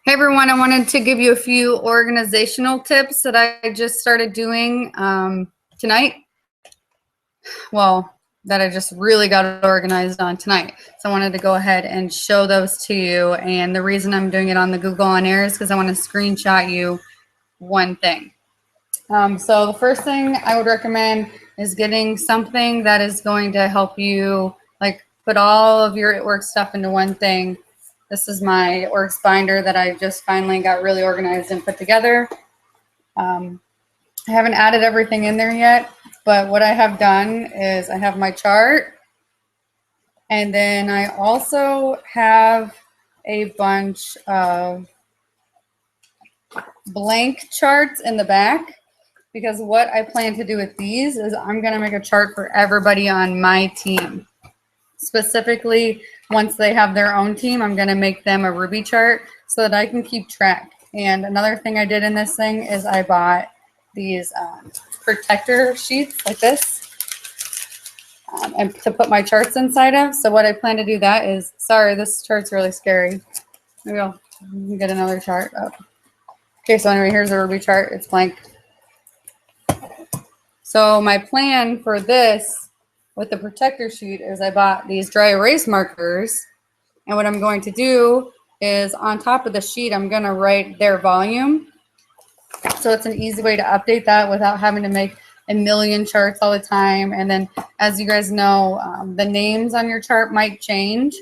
Hey everyone, I wanted to give you a few organizational tips that I just started doing tonight. Well, that I just really got organized on tonight. So I wanted to go ahead and show those to you. And the reason I'm doing it on the Google On Air is because I want to screenshot you one thing. So the first thing I would recommend is getting something that is going to help you like put all of your work stuff into one thing. This is my Works binder that I just finally got really organized and put together. I haven't added everything in there yet, but what I have done is I have my chart, and then I also have a bunch of blank charts in the back, because what I plan to do with these is I'm going to make a chart for everybody on my team. Specifically, once they have their own team, I'm going to make them a Ruby chart so that I can keep track. And another thing I did in this thing is I bought these protector sheets like this and to put my charts inside of. So what I plan to do that is, sorry, this chart's really scary. Maybe I'll get another chart up. Okay, so anyway, here's a Ruby chart. It's blank. So my plan for this with the protector sheet is I bought these dry erase markers, and what I'm going to do is on top of the sheet I'm going to write their volume, so it's an easy way to update that without having to make a million charts all the time. And then, as you guys know, the names on your chart might change,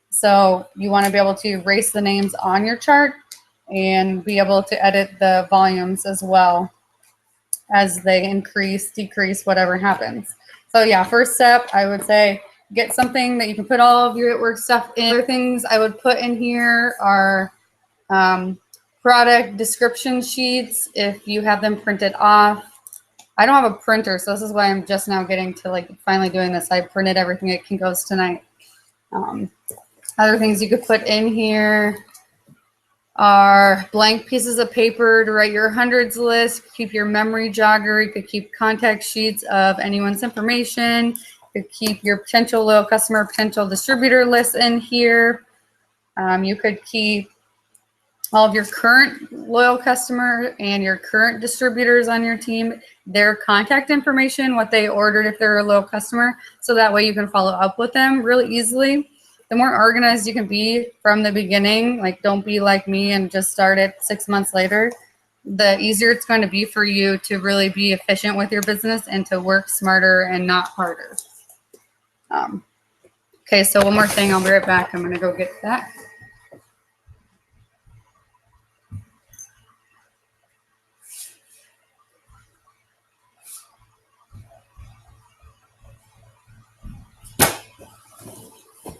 so you want to be able to erase the names on your chart and be able to edit the volumes as well as they increase, decrease, whatever happens. So yeah, first step, I would say get something that you can put all of your work stuff in. Other things I would put in here are product description sheets if you have them printed off. I don't have a printer, so this is why I'm just now getting to like finally doing this. I printed everything at Kinko's tonight. Other things you could put in here are blank pieces of paper to write your hundreds list, keep your memory jogger, you could keep contact sheets of anyone's information, you could keep your potential loyal customer, potential distributor lists in here. You could keep all of your current loyal customer and your current distributors on your team, their contact information, what they ordered if they're a loyal customer, so that way you can follow up with them really easily. The more organized you can be from the beginning, like don't be like me and just start it 6 months later, the easier it's going to be for you to really be efficient with your business and to work smarter and not harder. Okay, so one more thing, I'll be right back. I'm going to go get that.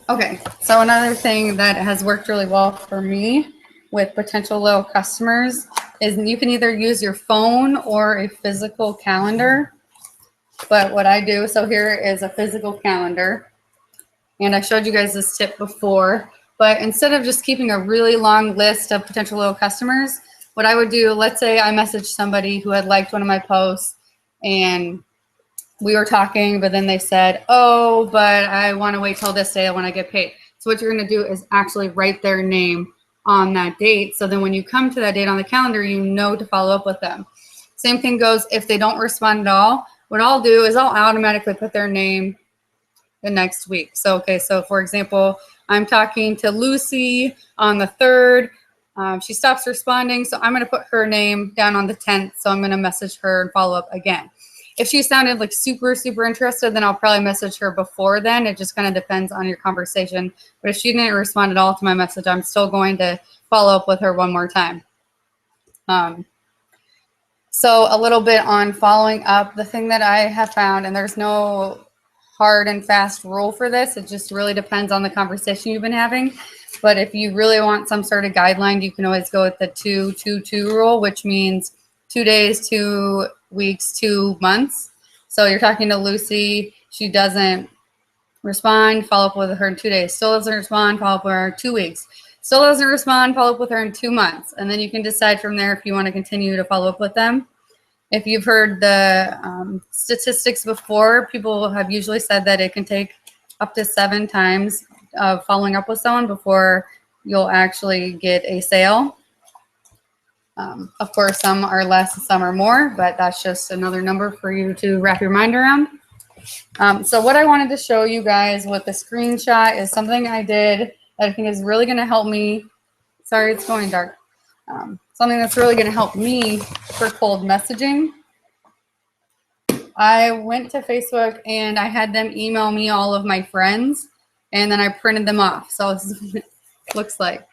Okay, so another thing that has worked really well for me with potential loyal customers is you can either use your phone or a physical calendar. But what I do, so here is a physical calendar, and I showed you guys this tip before, but instead of just keeping a really long list of potential loyal customers, what I would do, let's say I messaged somebody who had liked one of my posts and we were talking, but then they said, oh, but I want to wait till this day when I get paid. So what you're going to do is actually write their name on that date. So then when you come to that date on the calendar, you know to follow up with them. Same thing goes if they don't respond at all. What I'll do is I'll automatically put their name the next week. So, okay, so for example, I'm talking to Lucy on the 3rd. She stops responding, so I'm going to put her name down on the 10th. So I'm going to message her and follow up again. If she sounded like super, super interested, then I'll probably message her before then. It just kind of depends on your conversation. But if she didn't respond at all to my message, I'm still going to follow up with her one more time. So a little bit on following up. The thing that I have found, and there's no hard and fast rule for this, it just really depends on the conversation you've been having. But if you really want some sort of guideline, you can always go with the 2-2-2 rule, which means 2 days, 2 weeks, 2 months. So you're talking to Lucy, she doesn't respond, follow up with her in 2 days. Still doesn't respond, follow up with her in 2 weeks. Still doesn't respond, follow up with her in 2 months. And then you can decide from there if you want to continue to follow up with them. If you've heard the statistics before, people have usually said that it can take up to 7 times of following up with someone before you'll actually get a sale. Of course, some are less and some are more, but that's just another number for you to wrap your mind around. So what I wanted to show you guys with the screenshot is something I did that I think is really going to help me. Sorry, it's going dark. Something that's really going to help me for cold messaging. I went to Facebook and I had them email me all of my friends, and then I printed them off. So it looks like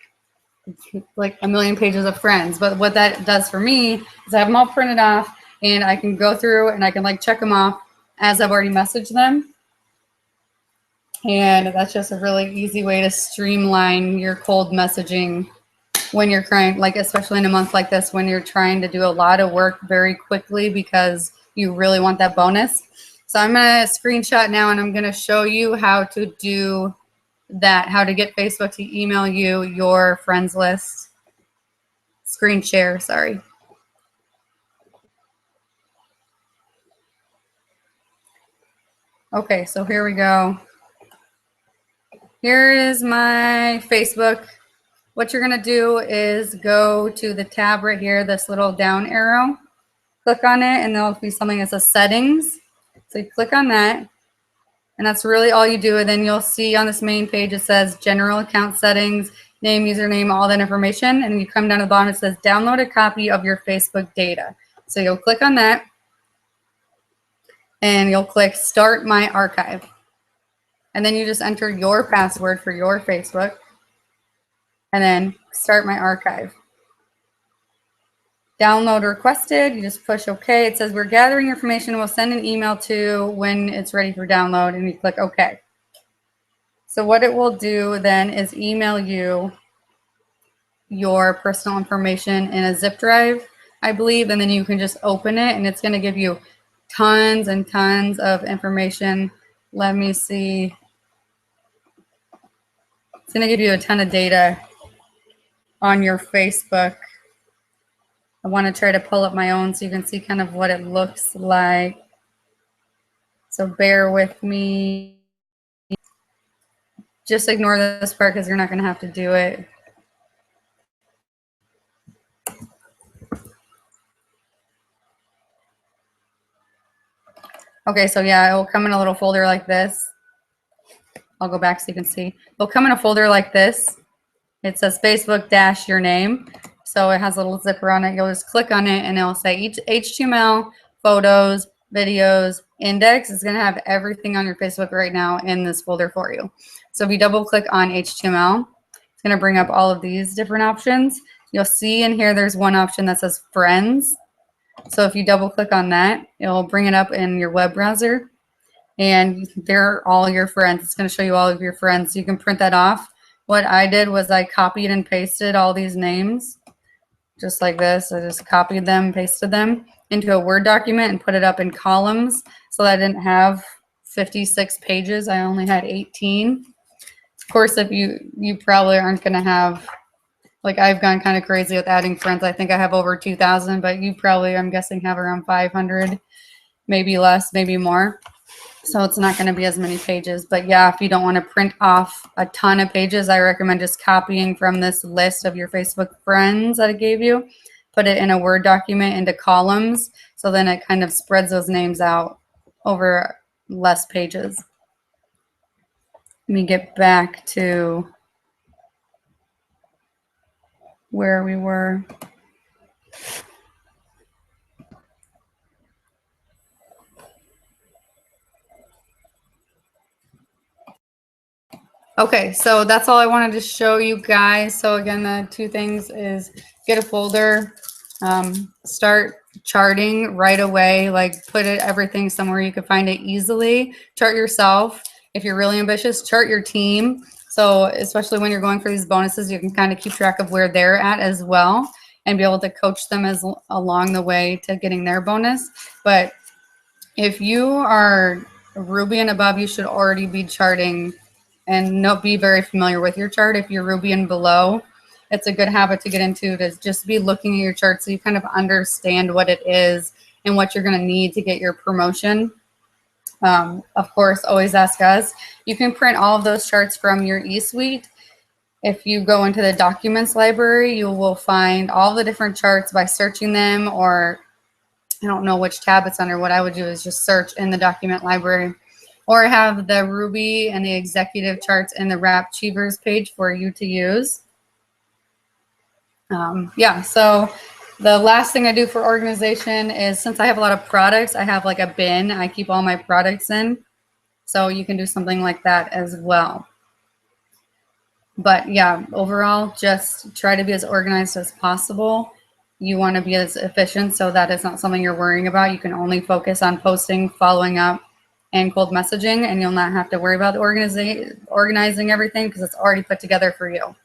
a million pages of friends. But what that does for me is I have them all printed off, and I can go through and I can like check them off as I've already messaged them. And that's just a really easy way to streamline your cold messaging when you're trying, like especially in a month like this, when you're trying to do a lot of work very quickly because you really want that bonus. So I'm going to screenshot now, and I'm going to show you how to do that, how to get Facebook to email you your friends list. Screen share, sorry. Okay, so here we go. Here is my Facebook. What you're going to do is go to the tab right here, this little down arrow. Click on it, and there'll be something that says settings. So you click on that, and that's really all you do. And then you'll see on this main page, it says general account settings, name, username, all that information. And you come down to the bottom, it says download a copy of your Facebook data. So you'll click on that, and you'll click start my archive. And then you just enter your password for your Facebook, and then start my archive. Download requested, you just push OK. It says we're gathering information, we'll send an email to when it's ready for download, and you click OK. So what it will do then is email you your personal information in a zip drive, I believe, and then you can just open it, and it's going to give you tons and tons of information. Let me see. It's going to give you a ton of data on your Facebook. I want to try to pull up my own so you can see kind of what it looks like. So bear with me. Just ignore this part because you're not going to have to do it. Okay, so yeah, it will come in a little folder like this. I'll go back so you can see. It'll come in a folder like this. It says Facebook dash your name. So it has a little zipper on it. You'll just click on it, and it'll say each HTML, photos, videos, index. It's going to have everything on your Facebook right now in this folder for you. So if you double click on HTML, it's going to bring up all of these different options. You'll see in here there's one option that says friends. So if you double click on that, it'll bring it up in your web browser, and they're all your friends. It's going to show you all of your friends. You can print that off. What I did was I copied and pasted all these names just like this. I just copied them, pasted them into a Word document and put it up in columns so that I didn't have 56 pages. I only had 18. Of course, if you probably aren't going to have, like I've gone kind of crazy with adding friends. I think I have over 2,000, but you probably, I'm guessing, have around 500, maybe less, maybe more. So it's not going to be as many pages. But yeah, if you don't want to print off a ton of pages, I recommend just copying from this list of your Facebook friends that it gave you, put it in a Word document into columns. So then it kind of spreads those names out over less pages. Let me get back to where we were. Okay, so that's all I wanted to show you guys. So again, the two things is get a folder, start charting right away, like put everything somewhere you can find it easily. Chart yourself. If you're really ambitious, chart your team. So especially when you're going for these bonuses, you can kind of keep track of where they're at as well and be able to coach them along the way to getting their bonus. But if you are Ruby and above, you should already be charting and be very familiar with your chart. If you're Ruby and below, it's a good habit to get into, to just be looking at your chart so you kind of understand what it is and what you're going to need to get your promotion. Of course, always ask us. You can print all of those charts from your eSuite. if you go into the documents library, you will find all the different charts by searching them, or I don't know which tab it's under. What I would do is just search in the document library, or have the Ruby and the executive charts in the Wrap Achievers page for you to use. Yeah, so the last thing I do for organization is, since I have a lot of products, I have like a bin I keep all my products in. So you can do something like that as well. But yeah, overall, just try to be as organized as possible. You want to be as efficient, so that is not something you're worrying about. You can only focus on posting, following up, and cold messaging, and you'll not have to worry about organizing everything because it's already put together for you.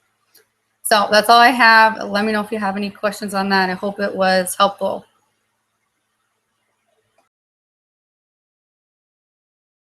So that's all I have. Let me know if you have any questions on that. I hope it was helpful.